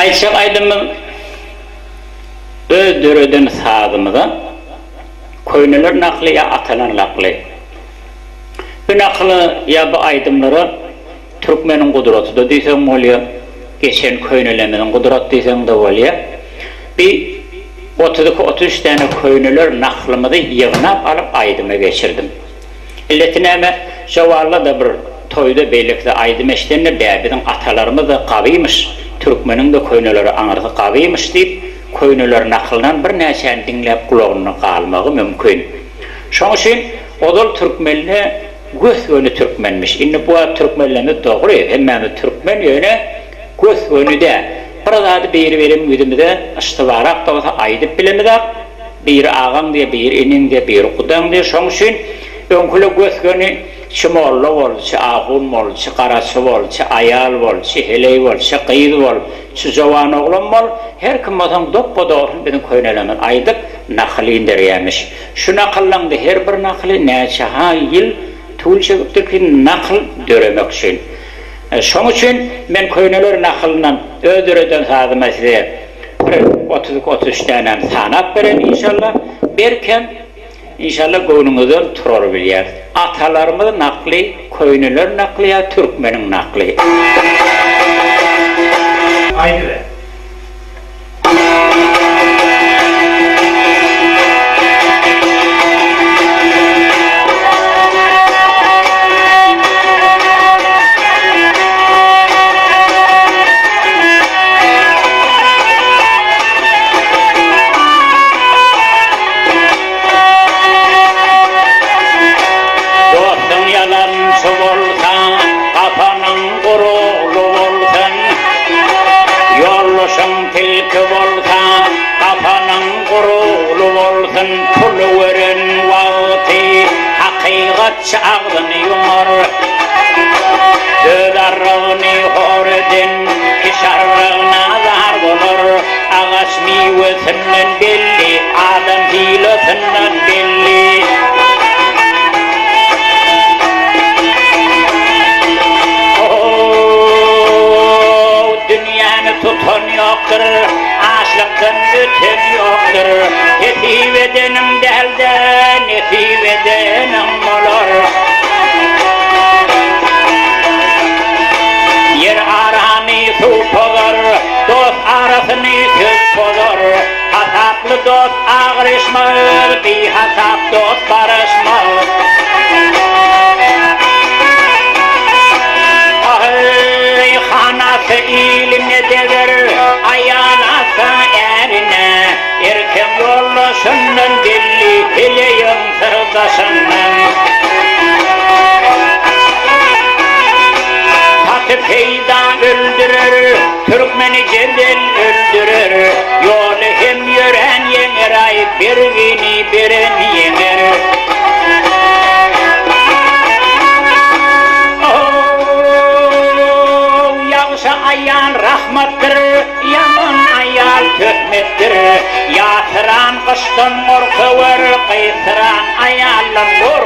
Ayçak aydımın öldüröden sağdımıda köynüler nakli ya atalar nakli. Bu nakli ya bu aydımları Türkmenin kudreti de diysem oluyor. Geçen köynülemenin kudreti diysem de oluyor. Bir 32-33 tane köynüler naklımı da yığınap alıp aydıma geçirdim. İlletine şavarla da bir toyda beylikte aydım eşlerine beyabidin atalarımız da kaviymiş. Türkmenin de köynüleri anırdı kaviymiş deyip köynüler naklından bir neşen dinlep kulağına kalmağı mümkün. Şoň üçin odal Türkmenle göz yönü Türkmenmiş. Indi bu Türkmenlerini doğru, hemmemi Türkmen yönü göz yönü de. Burada bir verim yüzümüzde ıştıvarak da olsa aydıp bilemede bir ağam diye, bir inin diye, bir kudan diye. Şoň üçin önkülü göz yönü çimollu bolçy, ağun bolçy, garaçy bolçy, ayal bolçy, heley bolçy, qyýdy bolçy, jowan oglan bol, her kim bolsa dop-dop biziň köynelemen aydyp nakly indirýärmiş. Şu nakyllandy her bir nakly näçe ýyl tül çekipdir nakl döremek üçin. Şoň üçin men köýneler naklynan ödüreden sazyma size 30-33 tane sanap beren inşallah. Berken İnşallah göňüňizden turar bilýär. Atalarymyz nakly, köýneler nakly ya Türkmenin nakly. Aydy be. Pulu veren vakti hakikat ağzını yumar, dödarını hordin kişarlığına zahar bulur. Ağaç meyvesinden belli, adam hilesinden belli. Dünyanı tutan yoktur, açlıktan öten yoktur. Nesip edenim delde, nesip edenim olur. Yer aranı su pozar, dost arasını söz pozar. Hasaplı dost ağrışmaz, bir hasap dost barışmaz. Hanası ilimle dever, ayağınası erine. Erken yollaşından belli, eleyim sırdaşından. Tatı peyda öldürür, Türkmeni cedel öldürür. Yolu hem yören yener, ay birini biren yener. Ayal rahmettir, yaman ayal töhmettir. Yatıran kıştan morkıvır, kıytıran ayallar dur.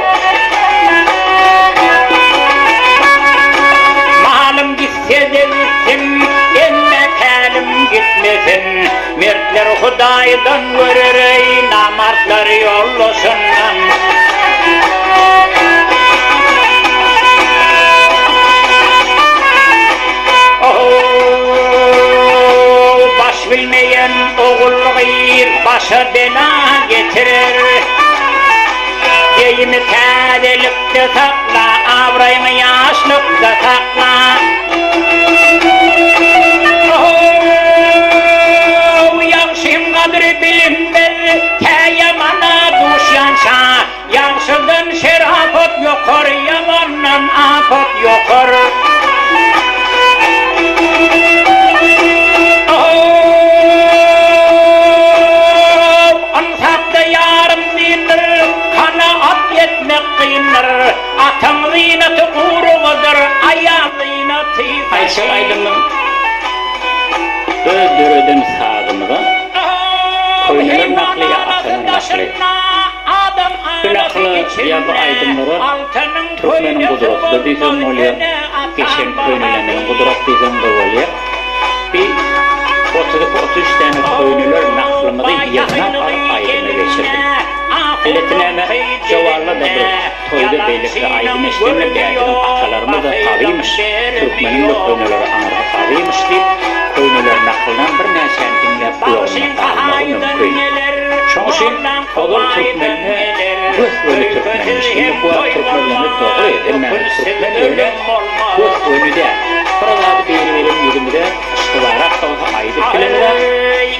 Malım gitse de gitsin, emme telim gitmesin. Mertler Hudaydan verir, namartlar yollusundan. Bilmeyen oğul gayr başa bela getirir. Deyimi tədelikte sakla, avrayını yaşlıkta sakla. Yaxşım kadri bilinmez, təyamana duş yanşa. Yaxşıdan şerafat yokar, yamandan afat yokar. Atan zinatı uğruğudur, ayağın zinatı Ayçak aydımın öldürüdüm sağdımda köynüler nakli ya atanın nakli. Bu nakli ya bu aydımları Türkmenin kudreti diysem oluyor. Geçen köynülerin kudreti diysem de oluyor. Bir gerekli aydın eşlerine bəyədirin atalarımız da tavıymış, Türkmenin de köynələri anırı tavıymış deyip, köynələr nakıldan bir nəsən dinləyip kuyağına qalmağı mümkün. Şoň üçün olur Türkmenini göz önü Türkmenmiş. Şimdi bu Türkmenlerini doğru edin. Türkmen öyle göz önü de. Buralarda biri verim yüzümüde ışkılarak da aydı kilemde.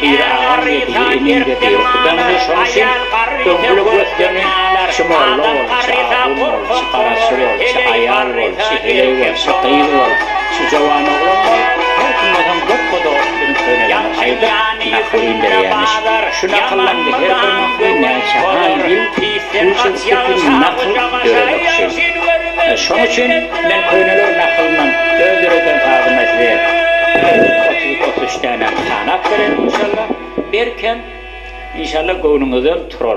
Bir ağır ve bir eminde bir kudandı. Şoň üçün döngülü gözlerini şımorlu olsa, ağın olsa, karası olsa, ayal olsa, hele olsa, kıyır olsa, sıcavanı olsa, her kımdan dört koda olsun söyleyen ayda nakılıyındır yani. Şu nakıllandı her kırmaklı neyse hangi Türkmenin nakıl görerek şey. Şoň üçün ben köynäler nakılından öldüreden tağım etmeye 30-33 tane tanak verelim inşallah. Berken inşallah göwnüňizde turar.